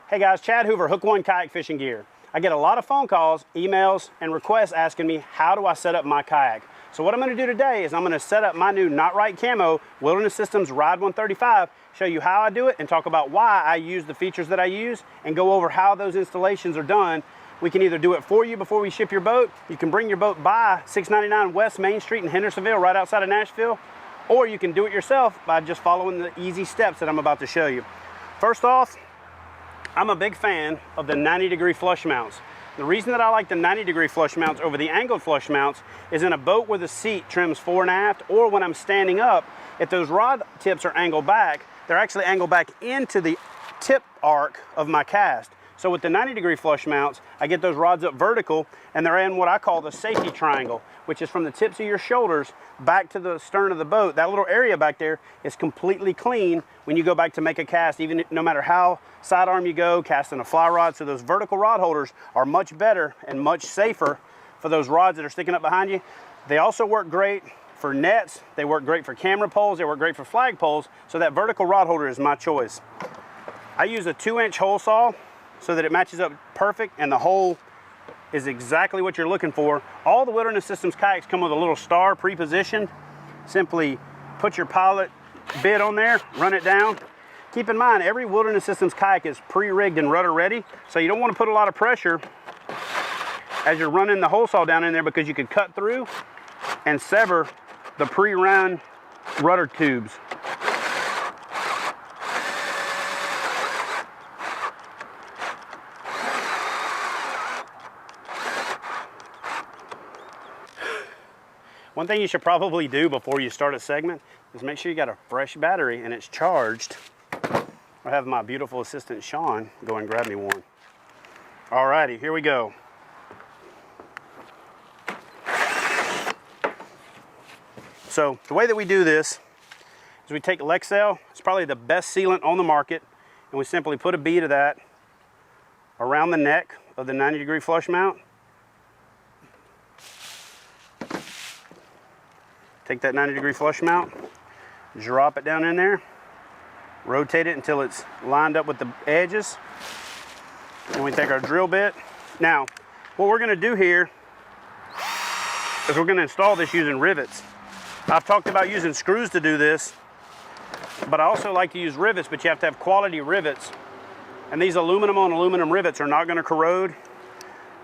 Hey guys, Chad Hoover, Hook One Kayak Fishing Gear. I get a lot of phone calls, emails, and requests asking me, how do I set up my kayak? So what I'm gonna do today is I'm gonna set up my new Not Right Camo Wilderness Systems Ride 135, show you how I do it, and talk about why I use the features that I use, and go over how those installations are done. We can either do it for you before we ship your boat. You can bring your boat by 699 West Main Street in Hendersonville, right outside of Nashville, or you can do it yourself by just following the easy steps that I'm about to show you. First off, I'm a big fan of the 90-degree flush mounts. The reason that I like the 90-degree flush mounts over the angled flush mounts is in a boat where the seat trims fore and aft, or when I'm standing up, if those rod tips are angled back, they're actually angled back into the tip arc of my cast. So with the 90-degree flush mounts, I get those rods up vertical, and they're in what I call the safety triangle, which is from the tips of your shoulders back to the stern of the boat. That little area back there is completely clean when you go back to make a cast, even no matter how sidearm you go, casting a fly rod. So those vertical rod holders are much better and much safer for those rods that are sticking up behind you. They also work great for nets. They work great for camera poles. They work great for flag poles. So that vertical rod holder is my choice. I use a 2-inch hole saw so that it matches up perfect and the hole is exactly what you're looking for. All the Wilderness Systems kayaks come with a little star pre-positioned. Simply put your pilot bit on there, run it down. Keep in mind, every Wilderness Systems kayak is pre-rigged and rudder ready, so you don't want to put a lot of pressure as you're running the hole saw down in there, because you could cut through and sever the pre-run rudder tubes. One thing you should probably do before you start a segment is make sure you got a fresh battery and it's charged. I'll have my beautiful assistant Sean go and grab me one. Alrighty, here we go. So the way that we do this is we take Lexel. It's probably the best sealant on the market, and we simply put a bead of that around the neck of the 90-degree flush mount. Take that 90-degree flush mount, drop it down in there, rotate it until it's lined up with the edges. And we take our drill bit. Now, what we're gonna do here is we're gonna install this using rivets. I've talked about using screws to do this, but I also like to use rivets, but you have to have quality rivets. And these aluminum on aluminum rivets are not gonna corrode.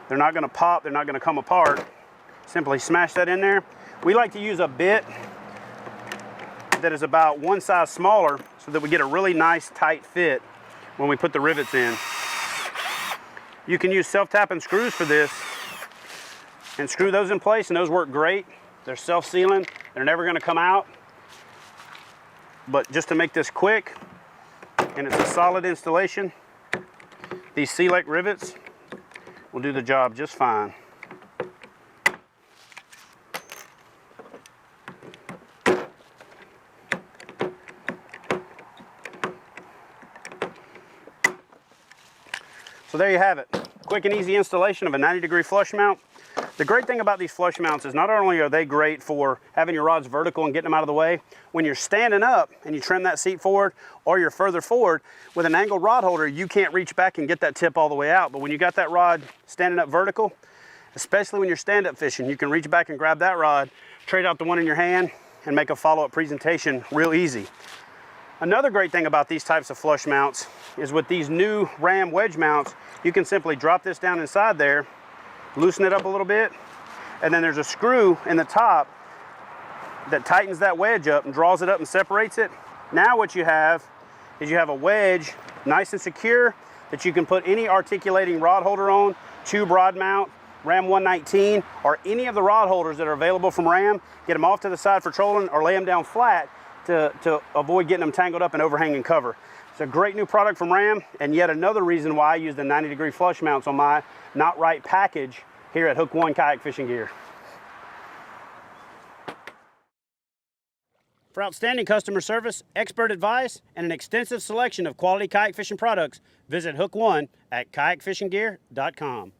They're not gonna pop, they're not gonna come apart. Simply smash that in there. We like to use a bit that is about one size smaller so that we get a really nice tight fit when we put the rivets in. You can use self-tapping screws for this and screw those in place, and those work great. They're self-sealing, they're never gonna come out. But just to make this quick, and it's a solid installation, these Select rivets will do the job just fine. So there you have it. Quick and easy installation of a 90-degree flush mount. The great thing about these flush mounts is not only are they great for having your rods vertical and getting them out of the way, when you're standing up and you trim that seat forward, or you're further forward, with an angled rod holder, you can't reach back and get that tip all the way out. But when you got that rod standing up vertical, especially when you're stand-up fishing, you can reach back and grab that rod, trade out the one in your hand, and make a follow-up presentation real easy. Another great thing about these types of flush mounts is with these new Ram wedge mounts, you can simply drop this down inside there, loosen it up a little bit, and then there's a screw in the top that tightens that wedge up and draws it up and separates it. Now what you have is you have a wedge, nice and secure, that you can put any articulating rod holder on, tube rod mount, Ram 119, or any of the rod holders that are available from Ram. Get them off to the side for trolling, or lay them down flat to avoid getting them tangled up in overhanging cover. It's a great new product from Ram, and yet another reason why I use the 90-degree flush mounts on my Not Right package here at Hook One Kayak Fishing Gear. For outstanding customer service, expert advice, and an extensive selection of quality kayak fishing products, visit Hook One at kayakfishinggear.com.